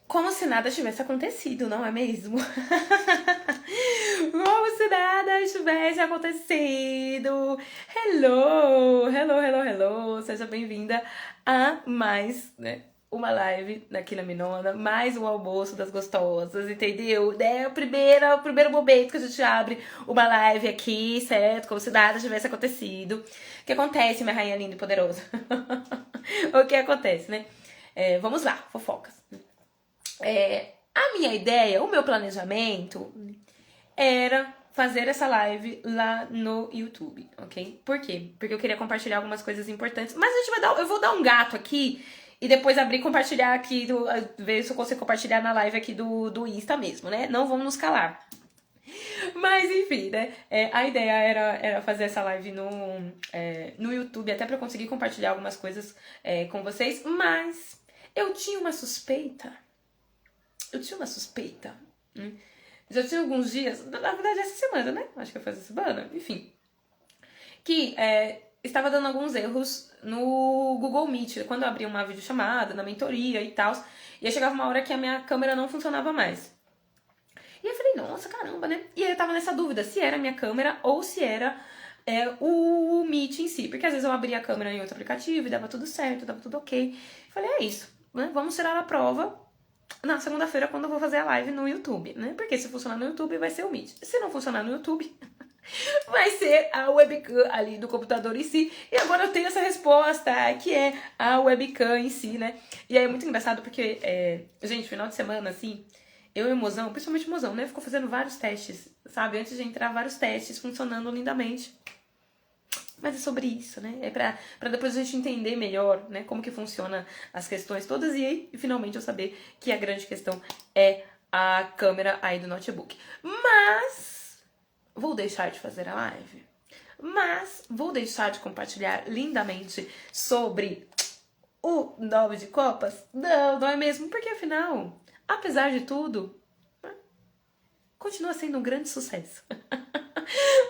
Como se nada tivesse acontecido, não é mesmo? Como se nada tivesse acontecido. Hello, hello, hello, hello. Seja bem-vinda a mais, né, uma live daqui na Minona, mais um almoço das gostosas, entendeu? É o primeiro momento que a gente abre uma live aqui, certo? Como se nada tivesse acontecido. O que acontece, minha rainha linda e poderosa? O que acontece, né? Vamos lá, fofocas. A minha ideia, o meu planejamento era fazer essa live lá no YouTube, ok? Por quê? Porque eu queria compartilhar algumas coisas importantes. Mas eu vou dar um gato aqui e depois abrir e compartilhar aqui, ver se eu consigo compartilhar na live aqui do Insta mesmo, né? Não vamos nos calar. Mas enfim, né? A ideia era fazer essa live no YouTube, até pra eu conseguir compartilhar algumas coisas com vocês. Mas eu tinha uma suspeita. Já tinha alguns dias, na verdade essa semana, né? Acho que foi essa semana, enfim. Que estava dando alguns erros no Google Meet, quando eu abria uma videochamada, na mentoria e tal. E aí chegava uma hora que a minha câmera não funcionava mais. E eu falei, nossa, caramba, né? E aí eu tava nessa dúvida, se era a minha câmera ou se era o Meet em si. Porque às vezes eu abria a câmera em outro aplicativo e dava tudo certo, dava tudo ok. Eu falei, é isso, né? Vamos tirar a prova na segunda-feira, quando eu vou fazer a live no YouTube, né? Porque se funcionar no YouTube, vai ser o Meet. Se não funcionar no YouTube, vai ser a webcam ali do computador em si. E agora eu tenho essa resposta, que é a webcam em si, né? E aí é muito engraçado porque, gente, final de semana, assim, eu e o Mozão, principalmente o Mozão, né? Ficou fazendo vários testes, sabe? Antes de entrar, vários testes funcionando lindamente. Mas é sobre isso, né? É pra depois a gente entender melhor, né? Como que funciona as questões todas. E aí, finalmente, eu saber que a grande questão é a câmera aí do notebook. Mas vou deixar de fazer a live. Mas vou deixar de compartilhar lindamente sobre o 9 de copas? Não, não é mesmo? Porque afinal, apesar de tudo, continua sendo um grande sucesso.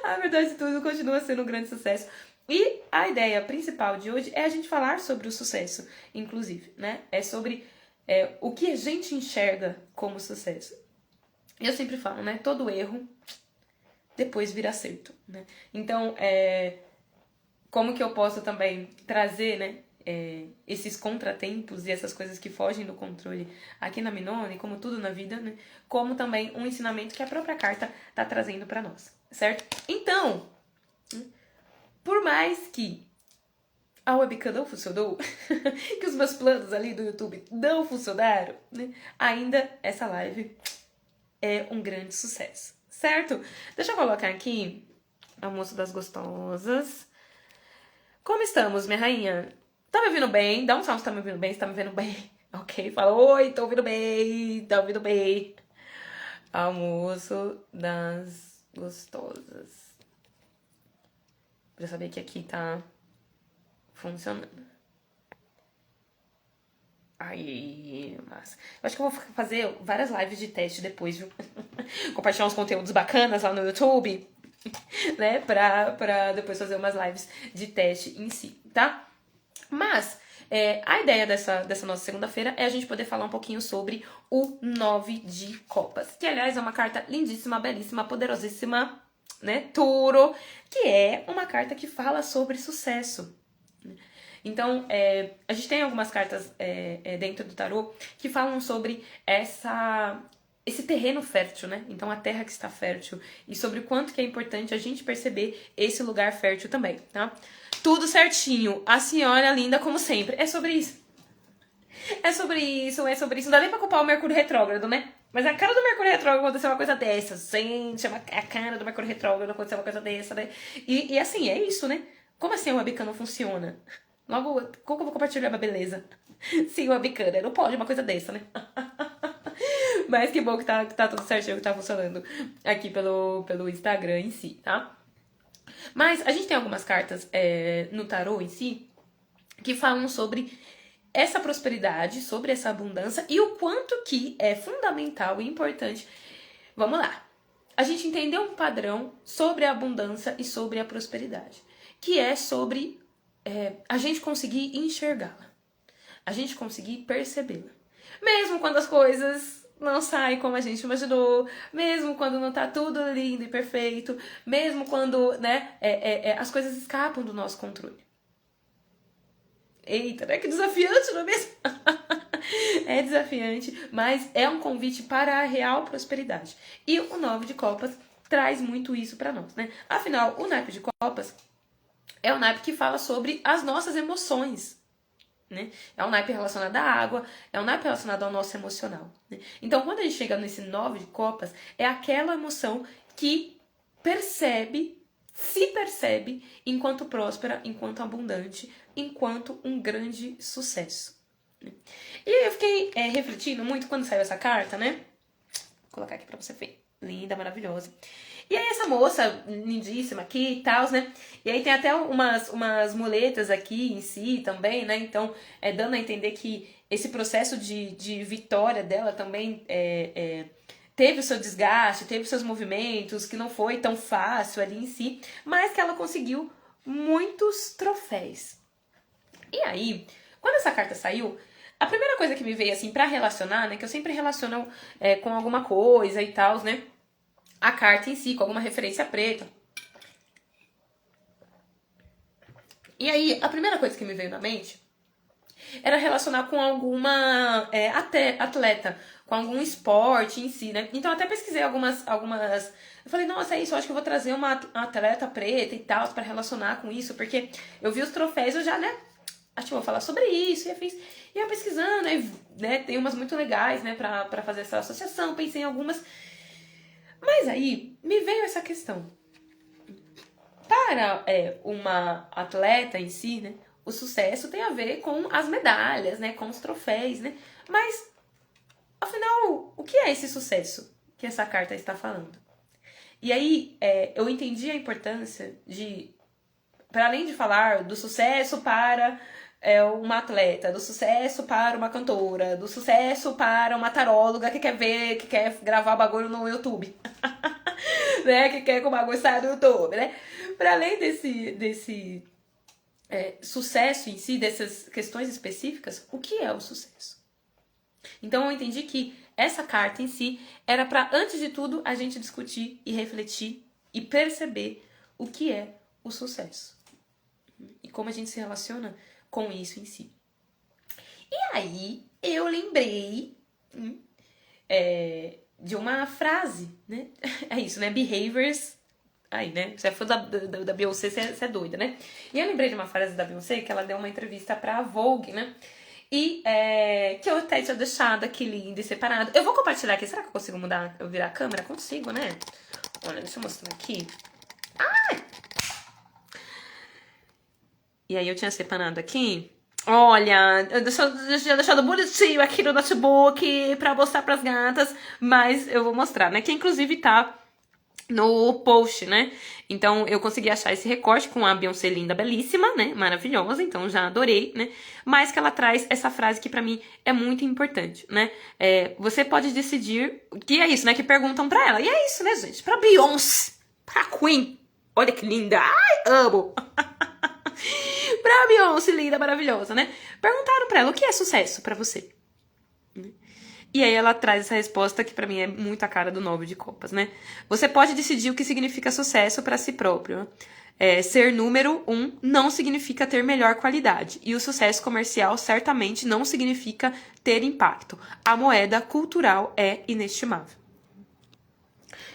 A verdade de tudo continua sendo um grande sucesso. E a ideia principal de hoje é a gente falar sobre o sucesso, inclusive, né? É sobre o que a gente enxerga como sucesso. Eu sempre falo, né? Todo erro depois vira acerto, né? Então, como que eu posso também trazer, né? Esses contratempos e essas coisas que fogem do controle aqui na Minona, e como tudo na vida, né? Como também um ensinamento que a própria carta tá trazendo para nós, certo? Então, por mais que a webcam não funcionou, que os meus planos ali do YouTube não funcionaram, né? Ainda essa live é um grande sucesso, certo? Deixa eu colocar aqui almoço das gostosas. Como estamos, minha rainha? Tá me ouvindo bem? Dá um salve se tá me ouvindo bem, se tá me vendo bem. Ok? Fala, oi, tô ouvindo bem, tá ouvindo bem. Almoço das gostosas. Pra saber que aqui tá funcionando. Aí, massa. Eu acho que eu vou fazer várias lives de teste depois, viu? Compartilhar uns conteúdos bacanas lá no YouTube, né? Pra depois fazer umas lives de teste em si, tá? Mas a ideia dessa nossa segunda-feira é a gente poder falar um pouquinho sobre o 9 de copas. Que, aliás, é uma carta lindíssima, belíssima, poderosíssima, né? Touro, que é uma carta que fala sobre sucesso. Então, a gente tem algumas cartas dentro do tarô que falam sobre esse terreno fértil, né? Então, a terra que está fértil. E sobre o quanto que é importante a gente perceber esse lugar fértil também, tá? Tudo certinho. A senhora linda como sempre. É sobre isso. É sobre isso, é sobre isso. Não dá nem pra culpar o Mercúrio retrógrado, né? Mas a cara do Mercúrio retrógrado aconteceu uma coisa dessa. Gente, a cara do Mercúrio retrógrado aconteceu uma coisa dessa, né? E assim, é isso, né? Como assim a webcam não funciona? Logo, como que eu vou compartilhar uma beleza? Sim, webcam, né? Não pode uma coisa dessa, né? Mas que bom que tá tudo certinho, que tá funcionando aqui pelo Instagram em si, tá? Mas a gente tem algumas cartas no tarô em si que falam sobre essa prosperidade, sobre essa abundância e o quanto que é fundamental e importante. Vamos lá. A gente entendeu um padrão sobre a abundância e sobre a prosperidade, que é sobre a gente conseguir enxergá-la, a gente conseguir percebê-la. Mesmo quando as coisas não saem como a gente imaginou, mesmo quando não tá tudo lindo e perfeito, mesmo quando, né, as coisas escapam do nosso controle. Eita, né? Que desafiante, não é mesmo? É desafiante, mas é um convite para a real prosperidade. E o 9 de copas traz muito isso para nós, né? Afinal, o naipe de copas é o naipe que fala sobre as nossas emoções, né? É um naipe relacionado à água, é um naipe relacionado ao nosso emocional, né? Então, quando a gente chega nesse 9 de copas, é aquela emoção que se percebe enquanto próspera, enquanto abundante, enquanto um grande sucesso. E aí eu fiquei refletindo muito quando saiu essa carta, né? Vou colocar aqui pra você ver. Linda, maravilhosa. E aí essa moça lindíssima aqui e tal, né? E aí tem até umas muletas aqui em si também, né? Então, dando a entender que esse processo de vitória dela também teve o seu desgaste, teve os seus movimentos, que não foi tão fácil ali em si, mas que ela conseguiu muitos troféus. E aí, quando essa carta saiu, a primeira coisa que me veio assim pra relacionar, né, que eu sempre relaciono com alguma coisa e tal, né, a carta em si, com alguma referência preta. E aí, a primeira coisa que me veio na mente era relacionar com alguma atleta, com algum esporte em si, né? Então eu até pesquisei algumas. Eu falei, nossa, é isso, eu acho que eu vou trazer uma atleta preta e tal, pra relacionar com isso, porque eu vi os troféus, eu já, né? Acho que vou falar sobre isso, e eu ia pesquisando, né? Tem umas muito legais, né, pra fazer essa associação, pensei em algumas. Mas aí me veio essa questão. Para uma atleta em si, né, o sucesso tem a ver com as medalhas, né, com os troféus, né? Mas, afinal, o que é esse sucesso que essa carta está falando? E aí eu entendi a importância de, para além de falar do sucesso para uma atleta, do sucesso para uma cantora, do sucesso para uma taróloga que quer gravar bagulho no YouTube. Né, que quer que o bagulho saia do YouTube, né? Para além desse sucesso em si, dessas questões específicas, o que é o sucesso? Então eu entendi que essa carta em si era para, antes de tudo, a gente discutir e refletir e perceber o que é o sucesso. E como a gente se relaciona com isso em si. E aí eu lembrei de uma frase, né? É isso, né? Behaviors. Aí, né? Você é fã da Beyoncé, você é doida, né? E eu lembrei de uma frase da Beyoncé que ela deu uma entrevista pra Vogue, né? E que eu até tinha deixado aqui lindo e separado. Eu vou compartilhar aqui. Será que eu consigo mudar, eu virar a câmera? Consigo, né? Olha, deixa eu mostrar aqui. Ai! E aí eu tinha separado aqui. Olha, eu tinha deixado bonitinho aqui no notebook pra mostrar pras gatas. Mas eu vou mostrar, né? Que inclusive tá no post, né? Então eu consegui achar esse recorte com a Beyoncé linda, belíssima, né? Maravilhosa, então já adorei, né? Mas que ela traz essa frase que pra mim é muito importante, né? Você pode decidir, que é isso, né? Que perguntam pra ela. E é isso, né, gente? Pra Beyoncé, pra Queen. Olha que linda, ai, amo. Pra Beyoncé, linda, maravilhosa, né? Perguntaram pra ela, o que é sucesso pra você? E aí ela traz essa resposta que pra mim é muito a cara do 9 de copas, né? Você pode decidir o que significa sucesso pra si próprio. Ser número 1 não significa ter melhor qualidade. E o sucesso comercial certamente não significa ter impacto. A moeda cultural é inestimável.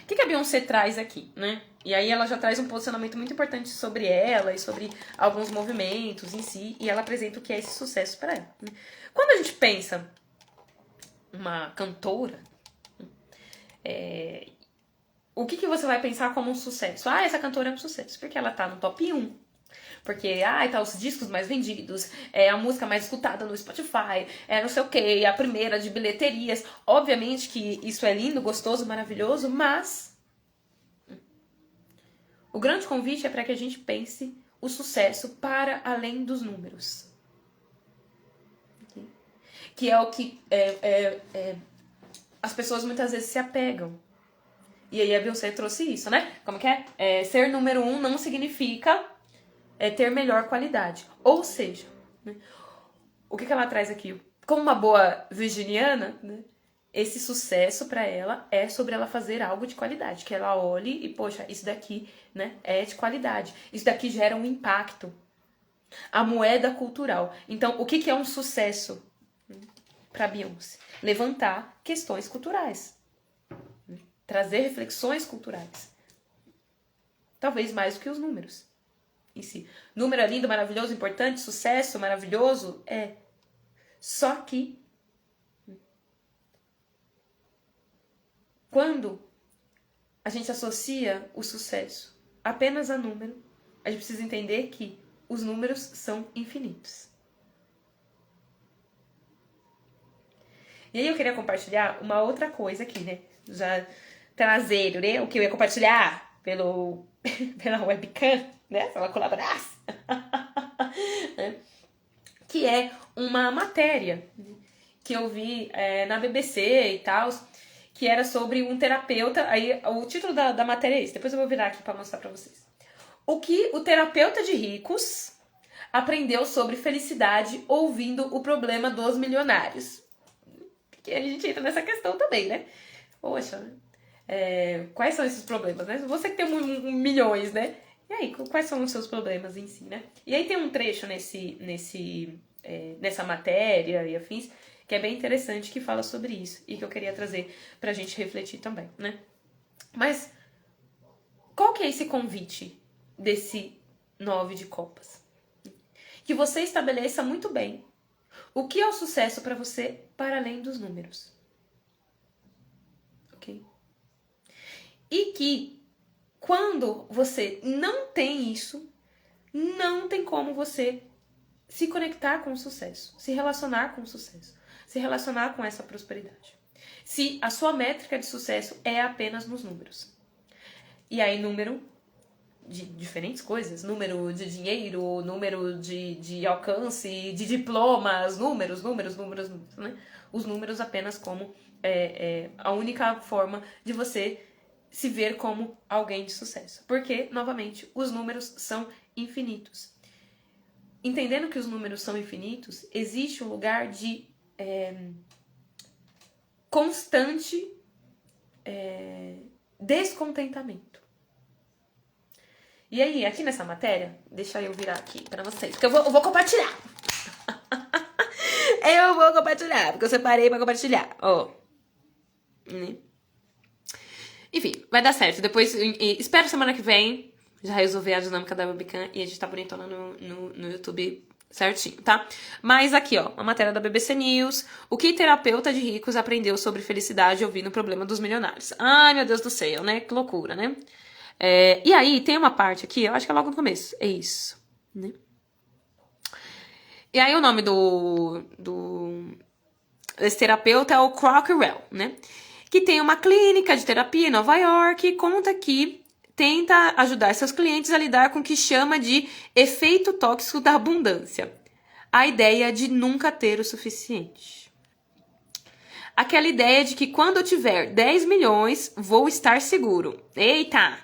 O que a Beyoncé traz aqui, né? E aí ela já traz um posicionamento muito importante sobre ela e sobre alguns movimentos em si. E ela apresenta o que é esse sucesso pra ela, né? Quando a gente pensa uma cantora, o que você vai pensar como um sucesso? Ah, essa cantora é um sucesso, porque ela tá no top 1. Porque, tá os discos mais vendidos, é a música mais escutada no Spotify, não sei o que, a primeira de bilheterias. Obviamente que isso é lindo, gostoso, maravilhoso, mas o grande convite é para que a gente pense o sucesso para além dos números. Que é o que as pessoas muitas vezes se apegam. E aí a Beyoncé trouxe isso, né? Como que é? Ser número 1 não significa ter melhor qualidade. Ou seja, né? O que ela traz aqui como uma boa virginiana, né? Esse sucesso para ela é sobre ela fazer algo de qualidade, que ela olhe e, poxa, isso daqui, né, é de qualidade. Isso daqui gera um impacto. A moeda cultural. Então, o que é um sucesso para Beyoncé? Levantar questões culturais. Trazer reflexões culturais. Talvez mais do que os números em si. Número é lindo, maravilhoso, importante, sucesso, maravilhoso, é. Só que quando a gente associa o sucesso apenas a número, a gente precisa entender que os números são infinitos. E aí eu queria compartilhar uma outra coisa aqui, né? Já trazer, né? O que eu ia compartilhar pela webcam, né? Se ela colaborasse. Que é uma matéria que eu vi na BBC e tal, que era sobre um terapeuta. Aí o título da matéria é esse, depois eu vou virar aqui para mostrar para vocês. O que o terapeuta de ricos aprendeu sobre felicidade ouvindo o problema dos milionários. Que a gente entra nessa questão também, né? Poxa, quais são esses problemas, né? Você que tem milhões, né? E aí, quais são os seus problemas em si, né? E aí tem um trecho nessa matéria e afins que é bem interessante, que fala sobre isso e que eu queria trazer pra gente refletir também, né? Mas qual que é esse convite desse 9 de copas? Que você estabeleça muito bem o que é o sucesso para você para além dos números. Ok? E que quando você não tem isso, não tem como você se conectar com o sucesso, se relacionar com o sucesso, se relacionar com essa prosperidade. Se a sua métrica de sucesso é apenas nos números. E aí, número de diferentes coisas, número de dinheiro, número de alcance, de diplomas, números, né? Os números apenas como a única forma de você se ver como alguém de sucesso. Porque, novamente, os números são infinitos. Entendendo que os números são infinitos, existe um lugar de constante descontentamento. E aí, aqui nessa matéria, deixa eu virar aqui pra vocês, porque eu vou compartilhar. Eu vou compartilhar, porque eu separei pra compartilhar. Ó. Enfim, vai dar certo. Depois, espero semana que vem já resolver a dinâmica da webcam e a gente tá bonitona no YouTube certinho, tá? Mas aqui, ó, uma matéria da BBC News. O que terapeuta de ricos aprendeu sobre felicidade ouvindo o problema dos milionários? Ai, meu Deus do céu, né? Que loucura, né? E aí, tem uma parte aqui, eu acho que é logo no começo. É isso, né? E aí, o nome desse terapeuta é o Crockwell, né? Que tem uma clínica de terapia em Nova York e conta que tenta ajudar seus clientes a lidar com o que chama de efeito tóxico da abundância. A ideia de nunca ter o suficiente. Aquela ideia de que quando eu tiver 10 milhões, vou estar seguro. Eita!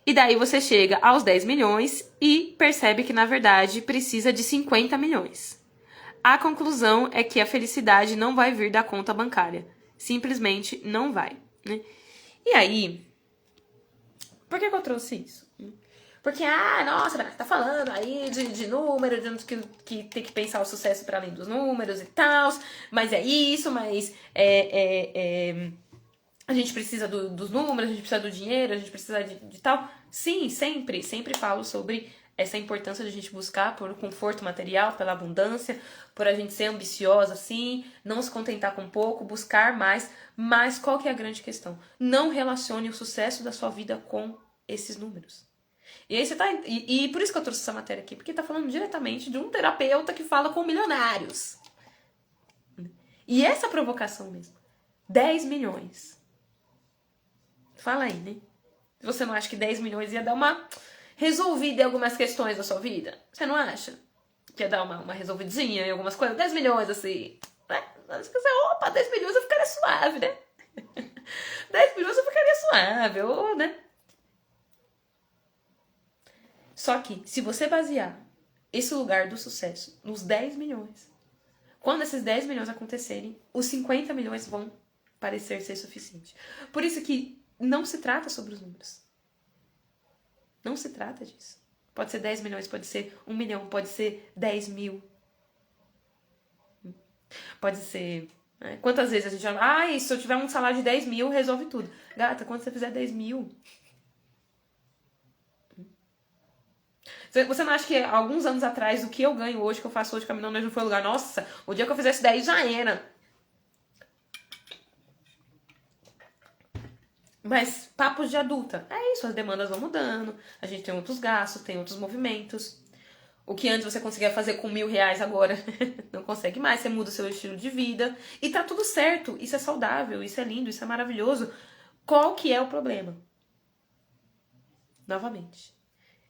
E daí você chega aos 10 milhões e percebe que, na verdade, precisa de 50 milhões. A conclusão é que a felicidade não vai vir da conta bancária. Simplesmente não vai, né? E aí, por que eu trouxe isso? Porque, nossa, tá falando aí de número, de que tem que pensar o sucesso para além dos números e tal, mas é isso, mas a gente precisa dos números, a gente precisa do dinheiro, a gente precisa de tal. Sim, sempre falo sobre essa importância de a gente buscar por conforto material, pela abundância, por a gente ser ambiciosa, sim, não se contentar com pouco, buscar mais. Mas qual que é a grande questão? Não relacione o sucesso da sua vida com esses números. E aí você tá. E por isso que eu trouxe essa matéria aqui, porque tá falando diretamente de um terapeuta que fala com milionários. E essa provocação mesmo. 10 milhões. Fala aí, né? Você não acha que 10 milhões ia dar uma resolvida em algumas questões da sua vida? Você não acha? Que ia dar uma resolvidinha em algumas coisas? 10 milhões, assim. Né? Opa, 10 milhões eu ficaria suave, né? 10 milhões eu ficaria suave, né? Só que, se você basear esse lugar do sucesso nos 10 milhões, Quando esses 10 milhões acontecerem, os 50 milhões vão parecer ser suficiente. Por isso que não se trata sobre os números. Não se trata disso. Pode ser 10 milhões, pode ser 1 milhão, pode ser 10 mil. Pode ser... Né? Quantas vezes a gente já... se eu tiver um salário de 10 mil, resolve tudo. Gata, quando você fizer 10 mil... Você não acha que alguns anos atrás, o que eu ganho hoje, que eu faço hoje, caminhando não foi lugar? Nossa, o dia que eu fizesse 10 já era. Mas papos de adulta, é isso, as demandas vão mudando, a gente tem outros gastos, tem outros movimentos. O que antes você conseguia fazer com R$1.000, agora não consegue mais, você muda o seu estilo de vida. E tá tudo certo, isso é saudável, isso é lindo, isso é maravilhoso. Qual que é o problema? Novamente,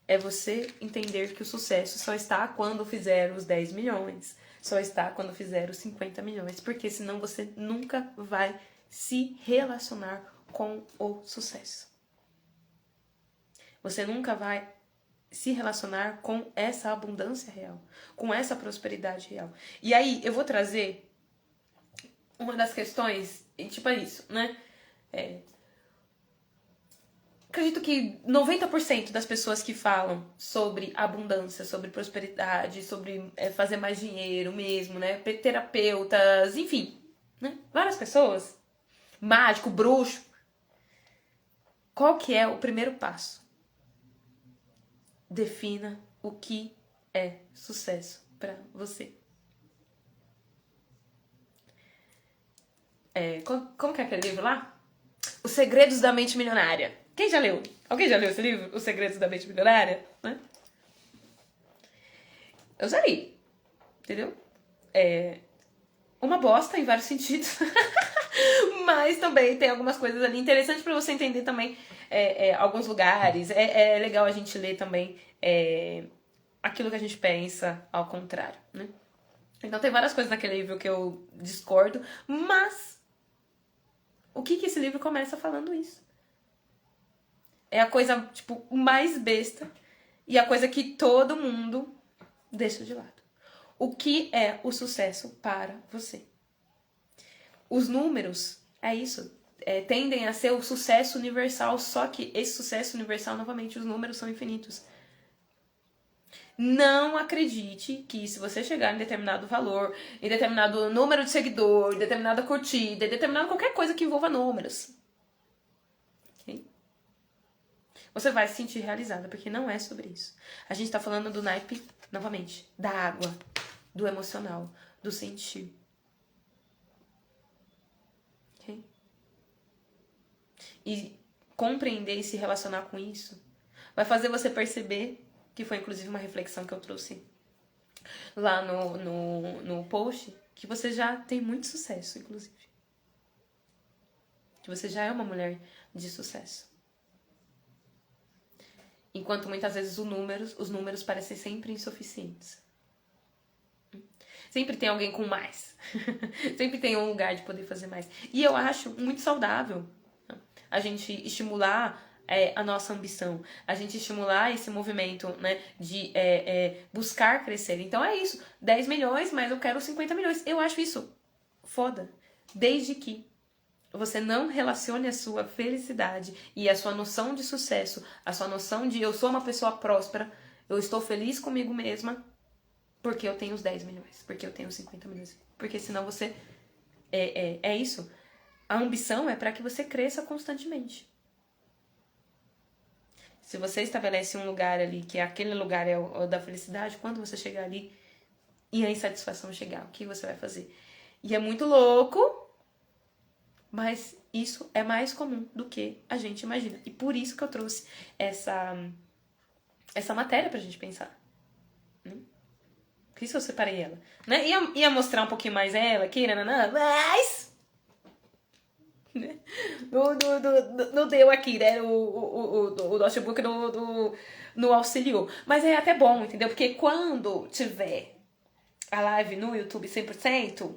é você entender que o sucesso só está quando fizer os 10 milhões, só está quando fizer os 50 milhões, porque senão você nunca vai se relacionar com o sucesso. Você nunca vai se relacionar com essa abundância real, com essa prosperidade real. E aí, eu vou trazer uma das questões, tipo é isso, né? Acredito que 90% das pessoas que falam sobre abundância, sobre prosperidade, sobre fazer mais dinheiro mesmo, né? Terapeutas, enfim, né? Várias pessoas, mágico, bruxo. Qual que é o primeiro passo? Defina o que é sucesso para você. Como que é aquele livro lá? Os Segredos da Mente Milionária. Quem já leu? Alguém já leu esse livro? Os Segredos da Mente Milionária? Né? Eu já li. Entendeu? Uma bosta em vários sentidos. Mas também tem algumas coisas ali interessantes para você entender também alguns lugares. É legal a gente ler também aquilo que a gente pensa ao contrário, né? Então tem várias coisas naquele livro que eu discordo, mas o que esse livro começa falando isso? É a coisa, tipo, mais besta e a coisa que todo mundo deixa de lado. O que é o sucesso para você? Os números, é isso, tendem a ser o sucesso universal, só que esse sucesso universal, novamente, os números são infinitos. Não acredite que se você chegar em determinado valor, em determinado número de seguidor, em determinada curtida, em determinado qualquer coisa que envolva números, okay? Você vai se sentir realizada, porque não é sobre isso. A gente tá falando do naipe, novamente, da água, do emocional, do sentir. Okay? E compreender e se relacionar com isso vai fazer você perceber, que foi inclusive uma reflexão que eu trouxe lá no post, que você já tem muito sucesso, inclusive. Que você já é uma mulher de sucesso. Enquanto muitas vezes os números parecem sempre insuficientes. Sempre tem alguém com mais. Sempre tem um lugar de poder fazer mais. E eu acho muito saudável a gente estimular a nossa ambição, a gente estimular esse movimento, né, de buscar crescer. Então é isso, 10 milhões, mas eu quero 50 milhões. Eu acho isso foda. Desde que você não relacione a sua felicidade e a sua noção de sucesso, a sua noção de eu sou uma pessoa próspera, eu estou feliz comigo mesma, porque eu tenho os 10 milhões, porque eu tenho os 50 milhões. Porque senão você... É isso. A ambição é para que você cresça constantemente. Se você estabelece um lugar ali, que aquele lugar é o da felicidade, quando você chegar ali e a insatisfação chegar, o que você vai fazer? E é muito louco, mas isso é mais comum do que a gente imagina. E por isso que eu trouxe essa matéria pra gente pensar. Por isso eu separei ela. Né? Ia mostrar um pouquinho mais ela aqui, mas... Não deu aqui, né? O notebook não auxiliou. Mas é até bom, entendeu? Porque quando tiver a live no YouTube 100%,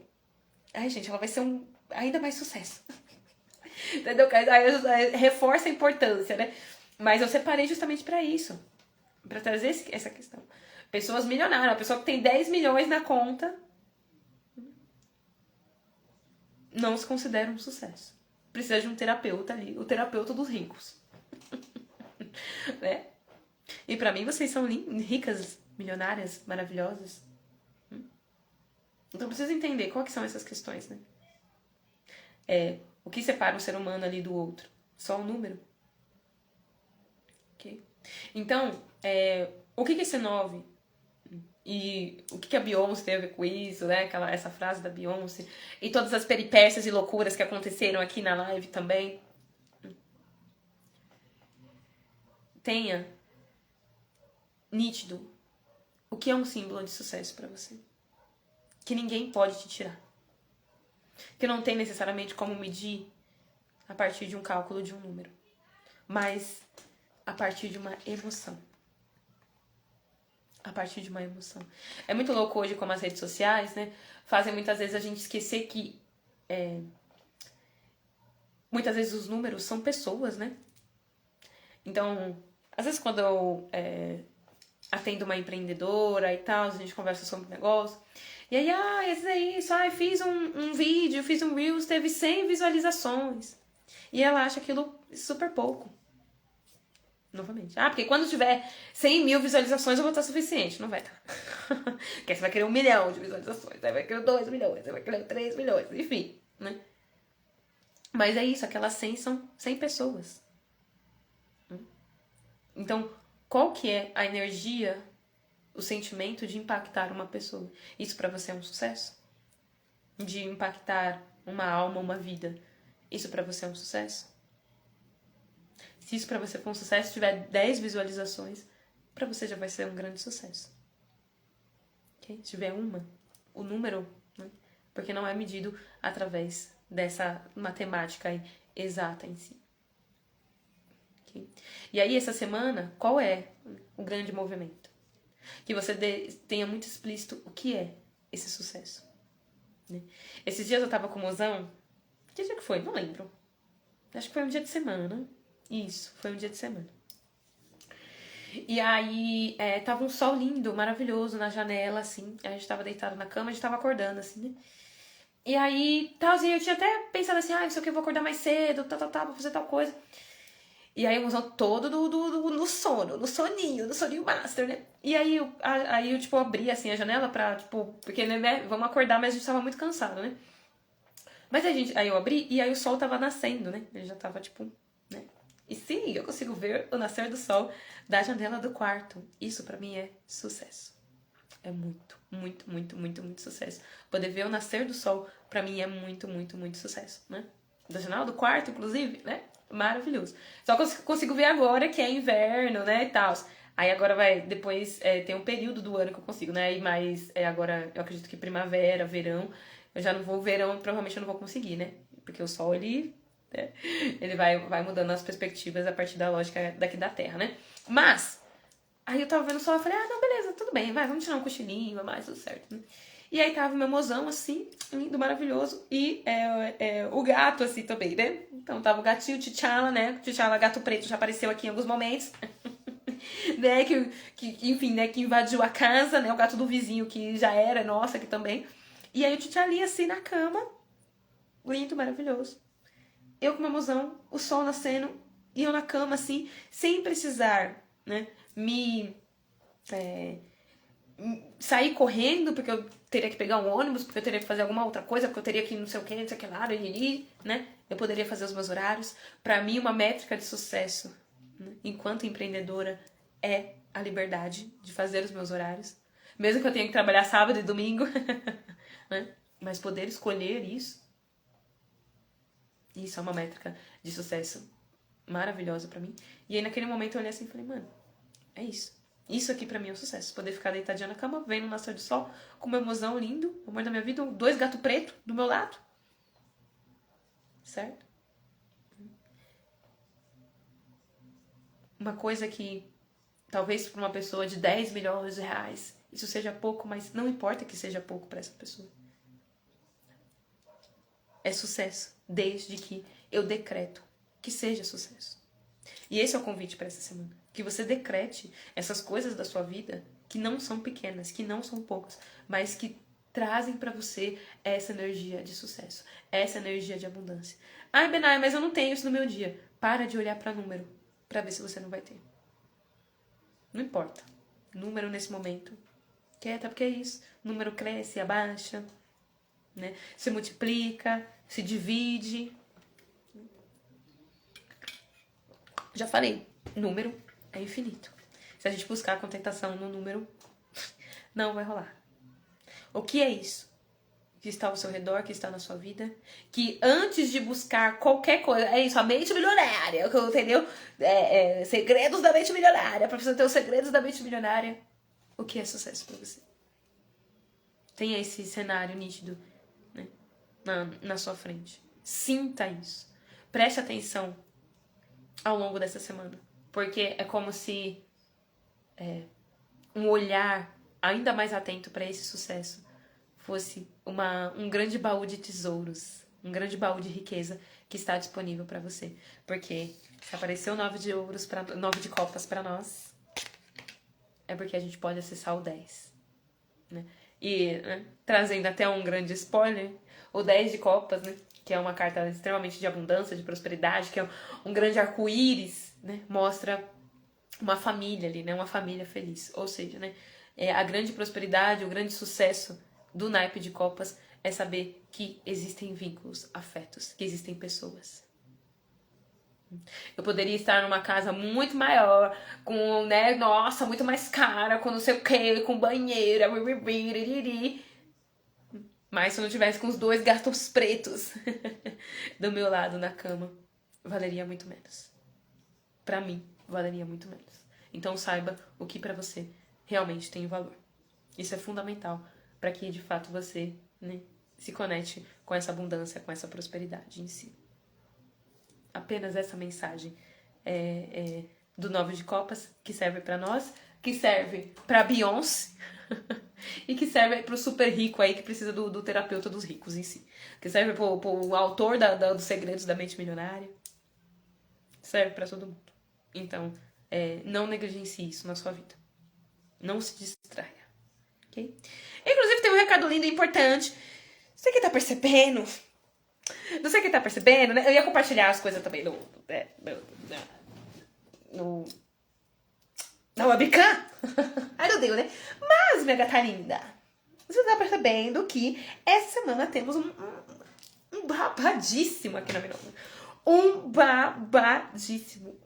ai, gente, ela vai ser ainda mais sucesso. Entendeu? Aí reforça a importância, né? Mas eu separei justamente pra isso. Pra trazer essa questão. Pessoas milionárias, uma pessoa que tem 10 milhões na conta, não se considera um sucesso. Precisa de um terapeuta ali, o terapeuta dos ricos. Né? E pra mim vocês são ricas, milionárias, maravilhosas. Então precisa entender qual que são essas questões, né? O que separa um ser humano ali do outro? Só o número? Okay? Então, o que esse 9 e o que a Beyoncé tem a ver com isso, né? Essa frase da Beyoncé e todas as peripécias e loucuras que aconteceram aqui na live também. Tenha nítido o que é um símbolo de sucesso pra você. Que ninguém pode te tirar. Que não tem necessariamente como medir a partir de um cálculo de um número, mas a partir de uma emoção. A partir de uma emoção. É muito louco hoje como as redes sociais, né, fazem muitas vezes a gente esquecer que muitas vezes os números são pessoas, né? Então, às vezes quando eu atendo uma empreendedora e tal, a gente conversa sobre negócio, e aí, esse aí, só fiz um vídeo, fiz um Reels, teve 100 visualizações. E ela acha aquilo super pouco. Novamente. Porque quando tiver 100 mil visualizações eu vou estar suficiente. Não vai estar. Porque você vai querer 1 milhão de visualizações, aí vai querer 2 milhões, aí vai querer 3 milhões, enfim, né? Mas é isso, aquelas 100 são 100 pessoas. Então, qual que é a energia, o sentimento de impactar uma pessoa? Isso pra você é um sucesso? De impactar uma alma, uma vida? Isso pra você é um sucesso? Se isso pra você for um sucesso, tiver 10 visualizações, pra você já vai ser um grande sucesso. Okay? Se tiver uma, o número, né? Porque não é medido através dessa matemática aí exata em si. Okay? E aí, essa semana, qual é o grande movimento? Que você tenha muito explícito o que é esse sucesso. Né? Esses dias eu tava com o mozão. Que dia que foi? Não lembro. Acho que foi um dia de semana. Isso, foi um dia de semana. E aí, tava um sol lindo, maravilhoso na janela, assim. A gente tava deitado na cama, a gente tava acordando, assim, né? E aí, eu tinha até pensado assim, não sei o que, eu vou acordar mais cedo, vou fazer tal coisa. E aí, o mozão todo no sono, no soninho master, né? E aí, eu abri, assim, a janela pra, porque, né, vamos acordar, mas a gente tava muito cansado, né? Mas aí eu abri e aí o sol tava nascendo, né? Ele já tava, né? E sim, eu consigo ver o nascer do sol da janela do quarto. Isso pra mim é sucesso. É muito, muito, muito, muito, muito sucesso. Poder ver o nascer do sol, pra mim é muito, muito, muito sucesso, né? Da janela do quarto, inclusive, né? Maravilhoso. Só que eu consigo ver agora que é inverno, né, e tal. Aí agora depois tem um período do ano que eu consigo, né? E mais, agora eu acredito que primavera, verão, eu já não vou, verão provavelmente eu não vou conseguir, né? Porque o sol, ele vai mudando as perspectivas a partir da lógica daqui da Terra, né? Mas, aí eu tava vendo o sol e falei, não, beleza, tudo bem, vamos tirar um cochilinho, mais tudo certo, né? E aí tava o meu mozão, assim, lindo, maravilhoso, e o gato, assim, também, né? Então tava o gatinho, o T'Challa, né? O T'Challa, gato preto, já apareceu aqui em alguns momentos. Né? Enfim, né? Que invadiu a casa, né? O gato do vizinho, que já era nossa aqui também. E aí o T'Challa, assim, na cama, lindo, maravilhoso. Eu com meu mozão, o sol nascendo, e eu na cama, assim, sem precisar, né, sair correndo, porque eu teria que pegar um ônibus, porque eu teria que fazer alguma outra coisa, porque eu teria que ir não sei o que lá, né? Eu poderia fazer os meus horários. Pra mim, uma métrica de sucesso, né, enquanto empreendedora, é a liberdade de fazer os meus horários. Mesmo que eu tenha que trabalhar sábado e domingo, né? Mas poder escolher isso é uma métrica de sucesso maravilhosa pra mim. E aí naquele momento eu olhei assim e falei, mano, é isso. Isso aqui pra mim é um sucesso. Poder ficar deitadinha na cama, vendo o nascer do sol, com meu mozão lindo, o amor da minha vida, 2 gatos pretos do meu lado. Certo? Uma coisa que talvez pra uma pessoa de 10 milhões de reais isso seja pouco, mas não importa que seja pouco pra essa pessoa. É sucesso, desde que eu decreto que seja sucesso. E esse é o convite para essa semana. Que você decrete essas coisas da sua vida que não são pequenas, que não são poucas, mas que trazem pra você essa energia de sucesso, essa energia de abundância. Ai, Benai, mas eu não tenho isso no meu dia. Para de olhar pra número, pra ver se você não vai ter. Não importa. Número nesse momento. Quieta, porque é isso. Número cresce, abaixa, né? Se multiplica, se divide. Já falei, número é infinito. Se a gente buscar a contentação no número, não vai rolar. O que é isso? Que está ao seu redor, que está na sua vida, que antes de buscar qualquer coisa, é isso, a mente milionária, entendeu? Segredos da mente milionária, pra você ter os segredos da mente milionária. O que é sucesso pra você? Tenha esse cenário nítido, né, na sua frente. Sinta isso. Preste atenção ao longo dessa semana. Porque é como se um olhar ainda mais atento para esse sucesso fosse um grande baú de tesouros, um grande baú de riqueza que está disponível para você. Porque se apareceu 9 de copas para nós, é porque a gente pode acessar o 10. Né? E, trazendo até um grande spoiler, o 10 de copas, né, que é uma carta extremamente de abundância, de prosperidade, que é um grande arco-íris, né, mostra uma família ali, né, uma família feliz. Ou seja, né, a grande prosperidade, o grande sucesso do naipe de copas é saber que existem vínculos, afetos, que existem pessoas. Eu poderia estar numa casa muito maior, com, né, nossa, muito mais cara, com não sei o que, com banheira, mas se eu não tivesse com os 2 gatos pretos do meu lado na cama, valeria muito menos. Pra mim, valeria muito menos. Então saiba o que pra você realmente tem valor. Isso é fundamental para que de fato você, né, se conecte com essa abundância, com essa prosperidade em si. Apenas essa mensagem do 9 de copas, que serve para nós, que serve para Beyoncé e que serve para o super rico aí que precisa do terapeuta dos ricos em si. Que serve para o autor dos segredos da mente milionária. Serve para todo mundo. Então, não negligencie isso na sua vida. Não se distraia. Okay? Inclusive, tem um recado lindo e importante. Você que tá percebendo? Não sei quem tá percebendo, né? Eu ia compartilhar as coisas também na webcam. Ai, meu Deus, né? Mas, minha gata linda, você tá percebendo que essa semana temos um babadíssimo aqui na Minova. Um babadíssimo.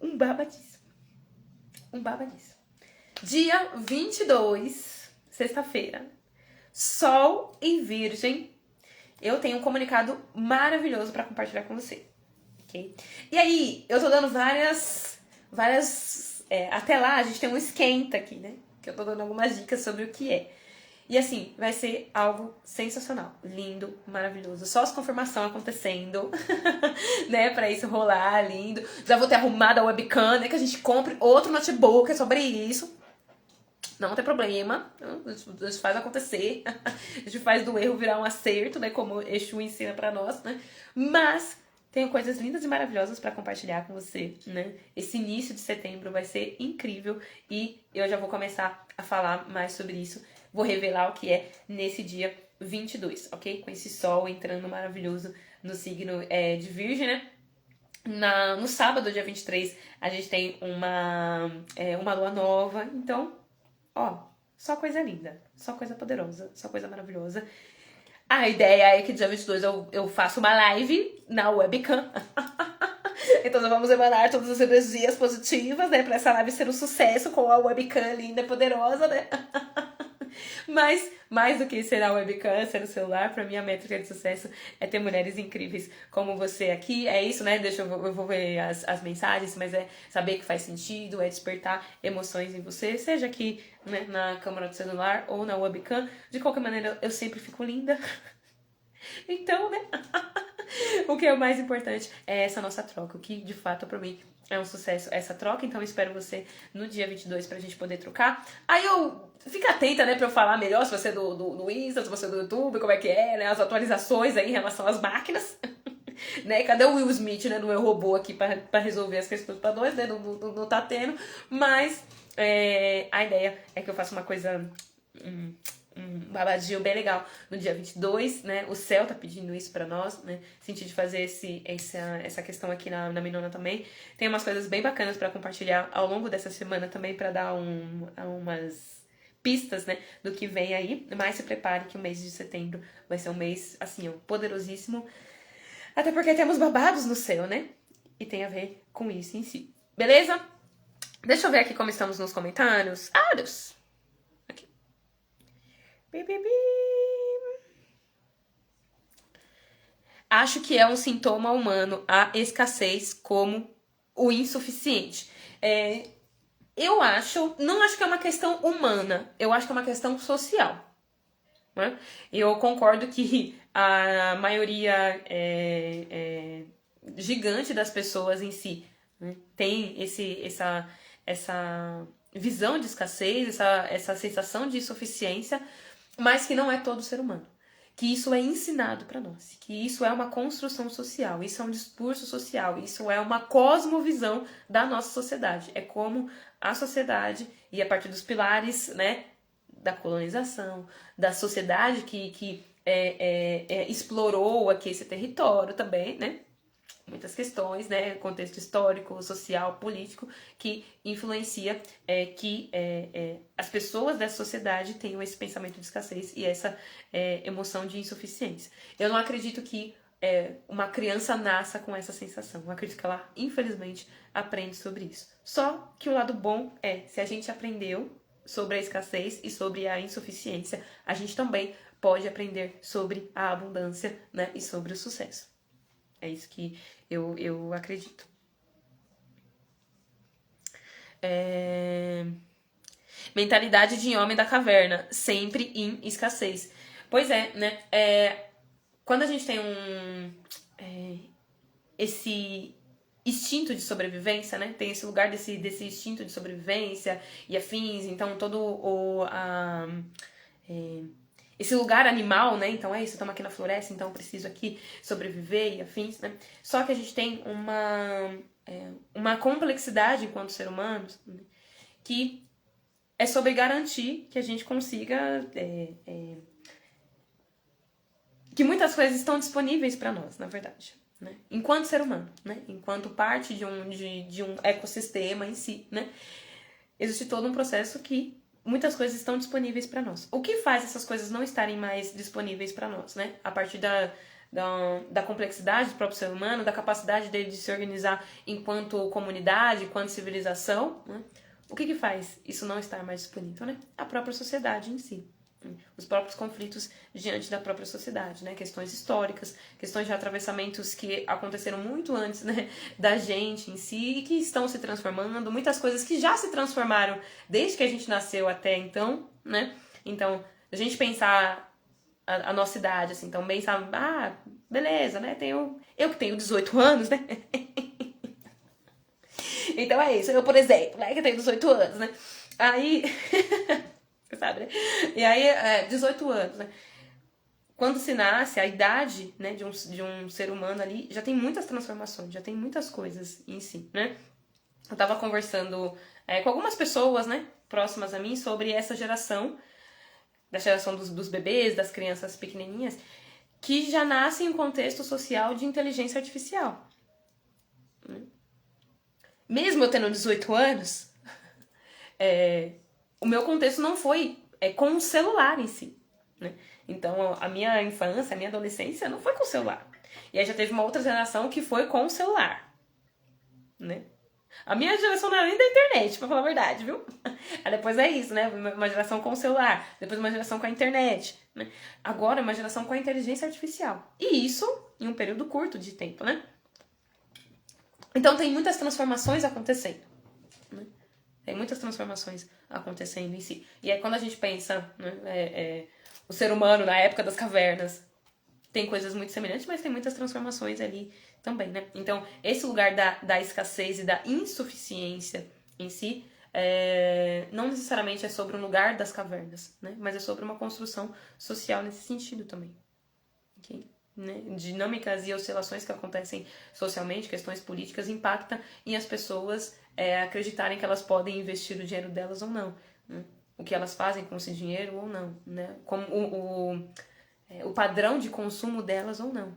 Dia 22, sexta-feira, Sol em Virgem. Eu tenho um comunicado maravilhoso pra compartilhar com você, ok? E aí, eu tô dando várias até lá, a gente tem um esquenta aqui, né? Que eu tô dando algumas dicas sobre o que é. E assim, vai ser algo sensacional, lindo, maravilhoso. Só as confirmações acontecendo, né? Pra isso rolar, lindo. Já vou ter arrumado a webcam, né? Que a gente compre outro notebook sobre isso. Não tem problema, a gente faz acontecer, a gente faz do erro virar um acerto, né, como Exu ensina pra nós, né, mas tenho coisas lindas e maravilhosas pra compartilhar com você, né, esse início de setembro vai ser incrível e eu já vou começar a falar mais sobre isso, vou revelar o que é nesse dia 22, ok, com esse sol entrando maravilhoso no signo de Virgem, né. No sábado, dia 23, a gente tem uma lua nova, então... só coisa linda, só coisa poderosa, só coisa maravilhosa. A ideia é que dia 22 eu faço uma live na webcam. Então nós vamos emanar todas as energias positivas, né? Pra essa live ser um sucesso com a webcam linda e poderosa, né? Mas, mais do que ser a webcam, ser o celular, pra mim a métrica de sucesso é ter mulheres incríveis como você aqui. É isso, né? Eu vou ver as mensagens, mas é saber que faz sentido, é despertar emoções em você, seja aqui, né, na câmera do celular ou na webcam. De qualquer maneira, eu sempre fico linda. Então, né? O que é o mais importante é essa nossa troca, o que de fato pra mim é um sucesso essa troca, então eu espero você no dia 22 pra gente poder trocar. Aí fica atenta, né, pra eu falar melhor se você é do Insta, se você é do YouTube, como é que é, né, as atualizações aí em relação às máquinas. Né, cadê o Will Smith, né, no meu robô aqui pra resolver as questões pra nós, né, não tá tendo, mas a ideia é que eu faça uma coisa babadinho bem legal no dia 22, né? O céu tá pedindo isso pra nós, né? Senti de fazer essa questão aqui na Minona também. Tem umas coisas bem bacanas pra compartilhar ao longo dessa semana também, pra dar umas pistas, né, do que vem aí. Mas se prepare que o mês de setembro vai ser um mês, assim, ó, poderosíssimo. Até porque temos babados no céu, né? E tem a ver com isso em si. Beleza? Deixa eu ver aqui como estamos nos comentários. Ah, Deus! Aqui. Bi, bi, bi. Acho que é um sintoma humano a escassez como o insuficiente. Eu não acho que é uma questão humana, eu acho que é uma questão social. Né? Eu concordo que a maioria gigante das pessoas em si, né, tem essa visão de escassez, essa sensação de insuficiência, mas que não é todo ser humano. Que isso é ensinado para nós, que isso é uma construção social, isso é um discurso social, isso é uma cosmovisão da nossa sociedade. É como a sociedade, e a partir dos pilares, né, da colonização, da sociedade que explorou aqui esse território também, né? Muitas questões, né? Contexto histórico, social, político, que influencia que as pessoas dessa sociedade tenham esse pensamento de escassez e essa emoção de insuficiência. Eu não acredito que uma criança nasça com essa sensação. Eu acredito que ela, infelizmente, aprende sobre isso. Só que o lado bom se a gente aprendeu sobre a escassez e sobre a insuficiência, a gente também pode aprender sobre a abundância, né, e sobre o sucesso. É isso que eu acredito. Mentalidade de homem da caverna, sempre em escassez. Pois é, né? Quando a gente tem esse instinto de sobrevivência, né? Tem esse lugar desse instinto de sobrevivência e afins, então todo esse lugar animal, né? Então é isso, estamos aqui na floresta, então eu preciso aqui sobreviver e afins, né? Só que a gente tem uma complexidade enquanto ser humano, né? Que é sobre garantir que a gente consiga que muitas coisas estão disponíveis para nós, na verdade. Né? Enquanto ser humano, né? Enquanto parte de um ecossistema em si, né? Existe todo um processo que muitas coisas estão disponíveis para nós. O que faz essas coisas não estarem mais disponíveis para nós, né? A partir da complexidade do próprio ser humano, da capacidade dele de se organizar enquanto comunidade, enquanto civilização, né? O que faz isso não estar mais disponível, né? A própria sociedade em si. Os próprios conflitos diante da própria sociedade, né? Questões históricas, questões de atravessamentos que aconteceram muito antes, né, da gente em si e que estão se transformando, muitas coisas que já se transformaram desde que a gente nasceu até então, né? Então, a gente pensar a nossa idade, assim, então pensar, beleza, né? Eu que tenho 18 anos, né? Então é isso, eu, por exemplo, né, que tenho 18 anos, né? Aí... Você sabe, né? E aí, 18 anos, né? Quando se nasce, a idade, né, de um ser humano ali já tem muitas transformações, já tem muitas coisas em si, né? Eu tava conversando com algumas pessoas, né, próximas a mim, sobre essa geração, da geração dos bebês, das crianças pequenininhas, que já nascem em um contexto social de inteligência artificial. Mesmo eu tendo 18 anos, o meu contexto não foi com o celular em si, né? Então, a minha infância, a minha adolescência não foi com o celular. E aí já teve uma outra geração que foi com o celular, né? A minha geração não era nem da internet, pra falar a verdade, viu? Aí depois é isso, né? Uma geração com o celular, depois uma geração com a internet, né? Agora é uma geração com a inteligência artificial. E isso em um período curto de tempo, né? Então tem muitas transformações acontecendo, né? Tem muitas transformações acontecendo em si. E aí quando a gente pensa, né, o ser humano na época das cavernas, tem coisas muito semelhantes, mas tem muitas transformações ali também, né? Então, esse lugar da escassez e da insuficiência em si, não necessariamente é sobre um lugar das cavernas, né? Mas é sobre uma construção social nesse sentido também. Ok? Né? Dinâmicas e oscilações que acontecem socialmente, questões políticas, impactam em as pessoas acreditarem que elas podem investir o dinheiro delas ou não. Né? o que elas fazem com esse dinheiro ou não, né? Como o padrão de consumo delas ou não.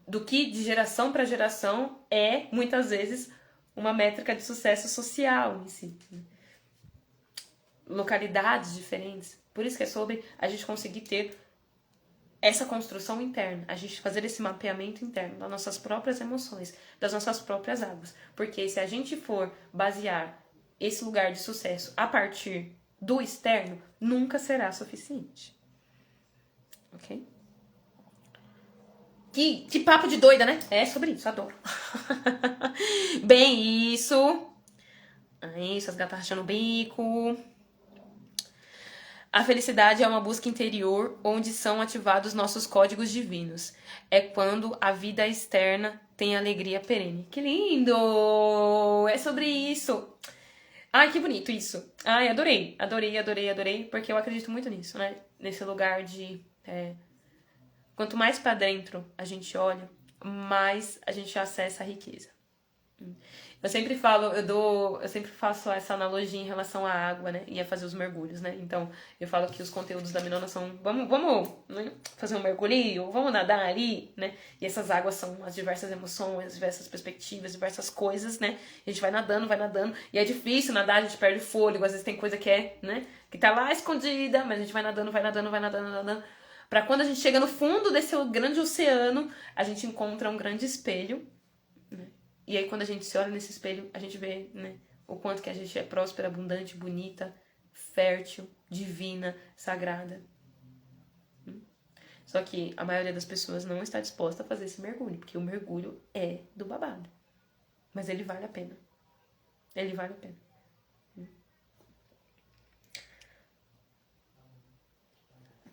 Do que de geração para geração é, muitas vezes, uma métrica de sucesso social em si. Localidades diferentes. Por isso que é sobre a gente conseguir ter essa construção interna, a gente fazer esse mapeamento interno das nossas próprias emoções, das nossas próprias águas. Porque se a gente for basear esse lugar de sucesso a partir do externo, nunca será suficiente. Ok? Que papo de doida, né? É sobre isso, adoro. Bem, isso. Isso, as gatas rachando o bico. A felicidade é uma busca interior onde são ativados nossos códigos divinos. É quando a vida externa tem alegria perene. Que lindo! É sobre isso. Ai, que bonito isso. Ai, adorei. Adorei. Porque eu acredito muito nisso, né? Nesse lugar de... quanto mais pra dentro a gente olha, mais a gente acessa a riqueza. Eu sempre falo, eu sempre faço essa analogia em relação à água, né? E a fazer os mergulhos, né? Então, eu falo que os conteúdos da Minona são, vamos né? Fazer um mergulho, vamos nadar ali, né? E essas águas são as diversas emoções, as diversas perspectivas, diversas coisas, né? E a gente vai nadando, e é difícil nadar, a gente perde o fôlego, às vezes tem coisa que é, né? Que tá lá escondida, mas a gente vai nadando. Pra quando a gente chega no fundo desse grande oceano, a gente encontra um grande espelho, né? E aí quando a gente se olha nesse espelho, a gente vê, né, o quanto que a gente é próspera, abundante, bonita, fértil, divina, sagrada. Só que a maioria das pessoas não está disposta a fazer esse mergulho, porque o mergulho é do babado. Mas ele vale a pena. Ele vale a pena.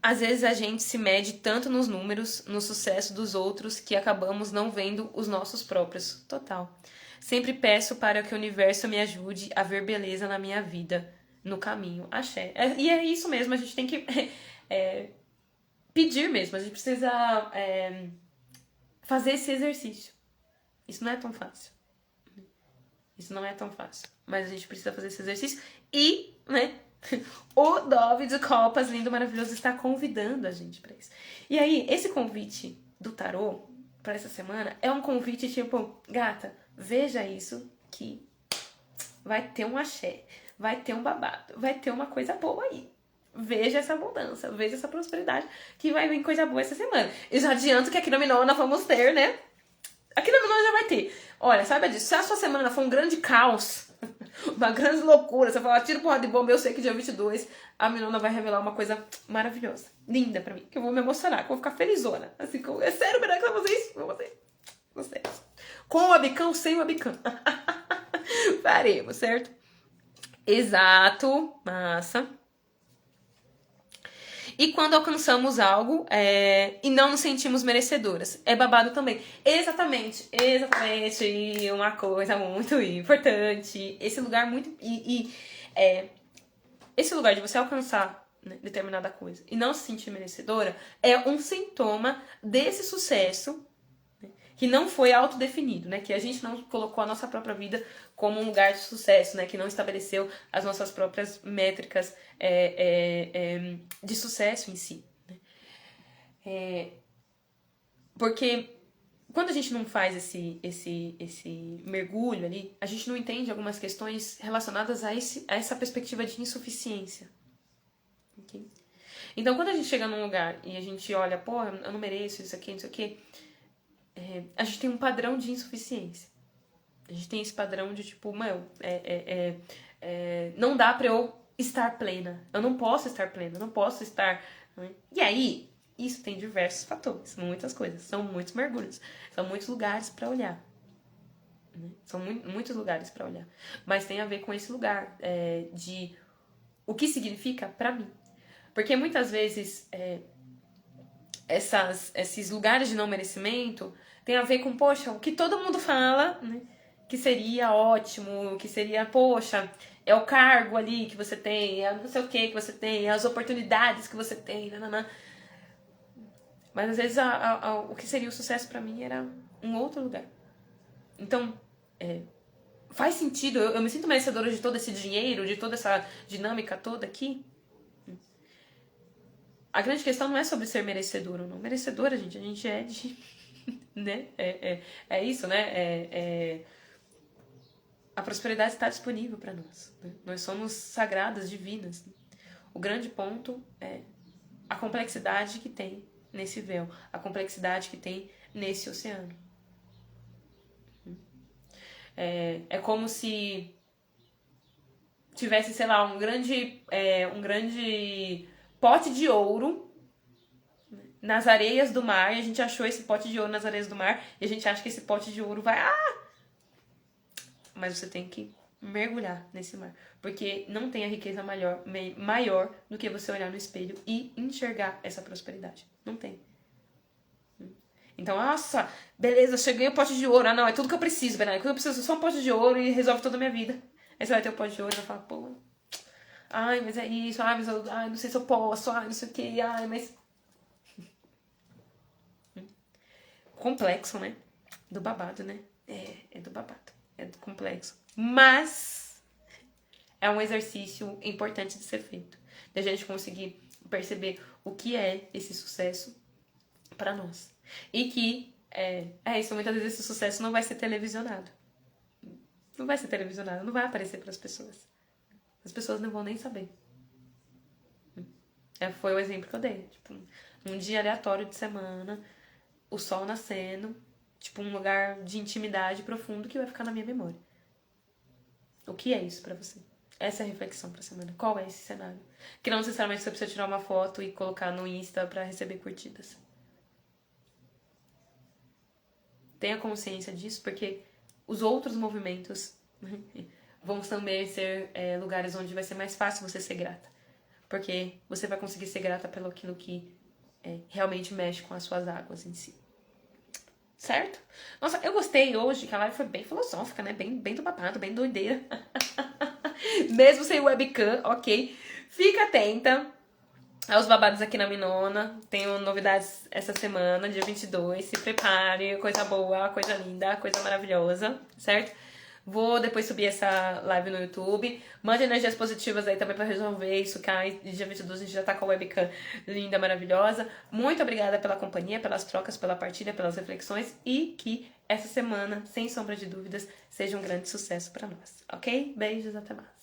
Às vezes a gente se mede tanto nos números, no sucesso dos outros, que acabamos não vendo os nossos próprios. Total. Sempre peço para que o universo me ajude a ver beleza na minha vida, no caminho. Axé. E é isso mesmo, a gente tem que pedir mesmo, a gente precisa fazer esse exercício. Isso não é tão fácil. Mas a gente precisa fazer esse exercício e, né, o Dove de Copas, lindo, maravilhoso, está convidando a gente pra isso. E aí, esse convite do tarô pra essa semana é um convite tipo, gata, veja isso que vai ter um axé, vai ter um babado, vai ter uma coisa boa aí. Veja essa abundância, veja essa prosperidade que vai vir coisa boa essa semana. E já adianto que aqui no Minona vamos ter, né? Aqui no Minona já vai ter. Olha, saiba disso, se a sua semana for um grande caos, uma grande loucura, você fala, tira porra de bomba, eu sei que dia 22 a Minona vai revelar uma coisa maravilhosa, linda pra mim, que eu vou me emocionar, que eu vou ficar felizona. Assim, é sério, Miranda, que eu vou fazer isso? Vou fazer. Gostei. Com o abicão, sem o abicão. Faremos, certo? Exato, massa. E quando alcançamos algo e não nos sentimos merecedoras. É babado também. Exatamente. Uma coisa muito importante. Esse lugar muito... esse lugar de você alcançar, né, determinada coisa e não se sentir merecedora é um sintoma desse sucesso, né, que não foi autodefinido, né? Que a gente não colocou a nossa própria vida como um lugar de sucesso, né? Que não estabeleceu as nossas próprias métricas de sucesso em si. Né? Porque quando a gente não faz esse mergulho ali, a gente não entende algumas questões relacionadas a essa perspectiva de insuficiência. Okay? Então, quando a gente chega num lugar e a gente olha, pô, eu não mereço isso aqui, a gente tem um padrão de insuficiência. A gente tem esse padrão de tipo, não dá pra eu estar plena. Eu não posso estar plena, eu não posso estar... Né? E aí, isso tem diversos fatores, muitas coisas, são muitos mergulhos, são muitos lugares pra olhar. Né? São muitos lugares pra olhar. Mas tem a ver com esse lugar de o que significa pra mim. Porque muitas vezes esses lugares de não merecimento tem a ver com, poxa, o que todo mundo fala, né? Que seria ótimo, que seria, poxa, é o cargo ali que você tem, é não sei o que você tem, é as oportunidades que você tem, nananã. Mas às vezes o que seria o sucesso pra mim era um outro lugar. Então, Faz sentido? Eu me sinto merecedora de todo esse dinheiro, de toda essa dinâmica toda aqui? A grande questão não é sobre ser merecedor ou não. Merecedora, gente, a gente é de... né? É isso, né? A prosperidade está disponível para nós. Né? Nós somos sagradas, divinas. O grande ponto é a complexidade que tem nesse véu, a complexidade que tem nesse oceano. É como se tivesse, sei lá, um grande pote de ouro nas areias do mar, e a gente achou esse pote de ouro nas areias do mar, e a gente acha que esse pote de ouro vai... Mas você tem que mergulhar nesse mar, porque não tem a riqueza maior do que você olhar no espelho e enxergar essa prosperidade. Não tem. Então, nossa, beleza, cheguei ao pote de ouro. Ah, não, é tudo que eu preciso, Bernardo. Eu preciso só um pote de ouro e resolve toda a minha vida. Aí você vai ter o pote de ouro e vai falar, pô, ai, mas é isso, ai, mas não sei se eu posso, ai, não sei o que, ai, mas... Complexo, né? Do babado, né? É do babado. É do complexo. Mas é um exercício importante de ser feito. Da gente conseguir perceber o que é esse sucesso para nós. E que, isso, muitas vezes esse sucesso não vai ser televisionado. Não vai ser televisionado, não vai aparecer para as pessoas. As pessoas não vão nem saber. Foi o exemplo que eu dei. Tipo, um dia aleatório de semana, o sol nascendo, tipo, um lugar de intimidade profundo que vai ficar na minha memória. O que é isso pra você? Essa é a reflexão pra semana. Qual é esse cenário? Que não necessariamente você precisa tirar uma foto e colocar no Insta pra receber curtidas. Tenha consciência disso, porque os outros movimentos vão também ser lugares onde vai ser mais fácil você ser grata. Porque você vai conseguir ser grata pelo aquilo que realmente mexe com as suas águas em si. Certo? Nossa, eu gostei hoje, que a live foi bem filosófica, né? Bem do babado, bem doideira. Mesmo sem webcam, ok. Fica atenta aos babados aqui na Minona. Tenho novidades essa semana, dia 22. Se prepare, coisa boa, coisa linda, coisa maravilhosa, certo? Vou depois subir essa live no YouTube. Mande energias positivas aí também pra resolver isso, que dia 22 a gente já tá com a webcam linda, maravilhosa. Muito obrigada pela companhia, pelas trocas, pela partilha, pelas reflexões. E que essa semana, sem sombra de dúvidas, seja um grande sucesso pra nós, ok? Beijos, até mais.